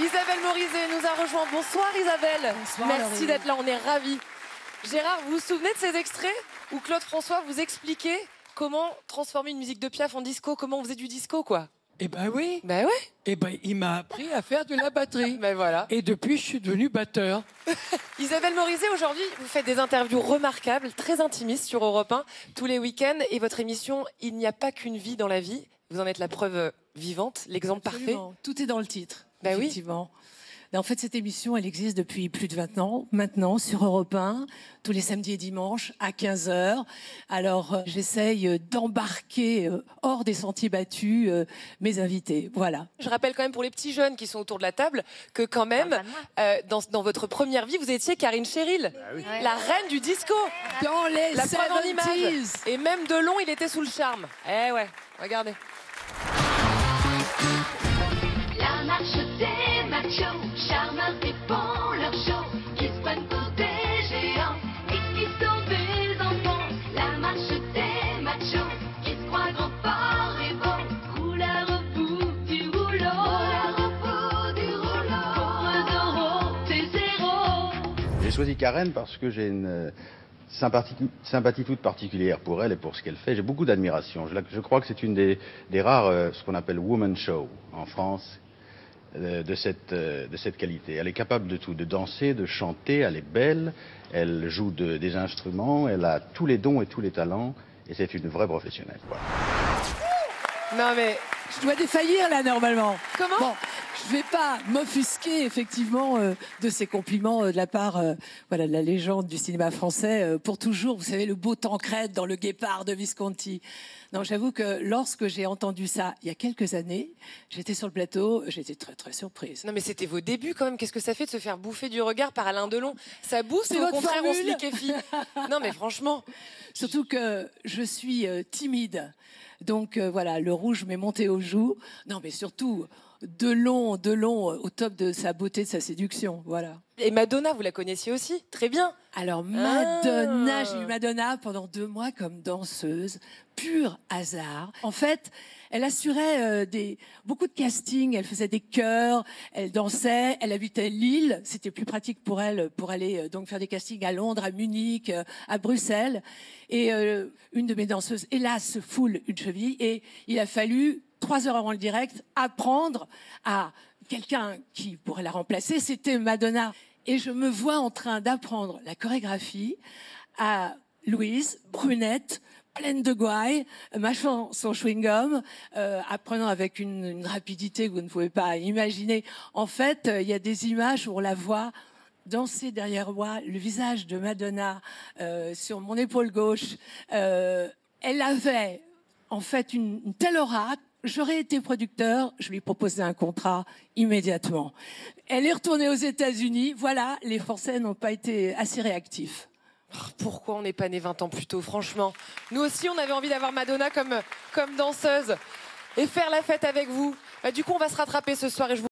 Isabelle Morizet nous a rejoint. Bonsoir Isabelle. Bonsoir, merci d'être là, on est ravis. Gérard, vous vous souvenez de ces extraits où Claude François vous expliquait comment transformer une musique de Piaf en disco, comment on faisait du disco, quoi? Eh ben oui. Ben ouais. Eh ben il m'a appris à faire de la batterie. Ben voilà. Et depuis, je suis devenu batteur. Isabelle Morizet, aujourd'hui, vous faites des interviews remarquables, très intimistes sur Europe 1, tous les week-ends. Et votre émission « Il n'y a pas qu'une vie dans la vie », vous en êtes la preuve vivante, l'exemple parfait. Tout est dans le titre, Ben oui. effectivement. En fait, cette émission, elle existe depuis plus de 20 ans, maintenant, sur Europe 1, tous les samedis et dimanches, à 15h. Alors, j'essaye d'embarquer hors des sentiers battus mes invités. Voilà. Je rappelle quand même pour les petits jeunes qui sont autour de la table que quand même, dans votre première vie, vous étiez Karine Cheryl, la reine du disco. Dans les La preuve en images. 70s. Et même Delon, il était sous le charme. Eh ouais, regardez. La marche des machos, charmeurs et font leur show, qui se prennent pour des géants et qui sauvent les enfants. La marche des machos, qui se croient grands, forts et beaux, rouleurs au bout du rouleau, rouleurs au bout du rouleau. Pour eux, c'est zéro. J'ai choisi Karen parce que j'ai une sympathie toute particulière pour elle et pour ce qu'elle fait. J'ai beaucoup d'admiration. Je crois que c'est une des rares, ce qu'on appelle woman show en France, de cette qualité. Elle est capable de tout, de danser, de chanter, elle est belle, elle joue des instruments, elle a tous les dons et tous les talents, et c'est une vraie professionnelle. Voilà. Non mais, Je dois défaillir, là, normalement. comment? Bon, je ne vais pas m'offusquer, effectivement, de ces compliments de la part voilà, de la légende du cinéma français. Pour toujours, vous savez, le beau Tancrède dans Le Guépard de Visconti. Non, j'avoue que lorsque j'ai entendu ça, il y a quelques années, j'étais sur le plateau, j'étais très, très surprise. Non mais c'était vos débuts quand même. Qu'est-ce que ça fait de se faire bouffer du regard par Alain Delon? Ça booste C'est ou au votre contraire on se formule. liquéfie? Non mais franchement. Surtout que je suis timide. Donc voilà, le rouge m'est monté aux joues. Non, mais surtout, Delon, au top de sa beauté, de sa séduction. Voilà. Et Madonna, vous la connaissiez aussi? Très bien. Alors Madonna, j'ai eu Madonna pendant 2 mois comme danseuse, pur hasard. En fait, elle assurait beaucoup de castings, elle faisait des chœurs, elle dansait, elle habitait Lille, c'était plus pratique pour elle pour aller donc faire des castings à Londres, à Munich, à Bruxelles. Et une de mes danseuses, hélas, se foule une cheville et il a fallu 3 heures avant le direct apprendre à quelqu'un qui pourrait la remplacer, c'était Madonna. Et je me vois en train d'apprendre la chorégraphie à Louise, brunette, pleine de gouailles, mâchant son chewing-gum, apprenant avec une rapidité que vous ne pouvez pas imaginer. En fait, il y a des images où on la voit danser derrière moi, le visage de Madonna sur mon épaule gauche. Elle avait en fait une telle aura. J'aurais été producteur, je lui proposais un contrat immédiatement. Elle est retournée aux États-Unis. Voilà, les Français n'ont pas été assez réactifs. Pourquoi on n'est pas né 20 ans plus tôt, franchement? Nous aussi, on avait envie d'avoir Madonna comme danseuse et faire la fête avec vous. Du coup, on va se rattraper ce soir et je vous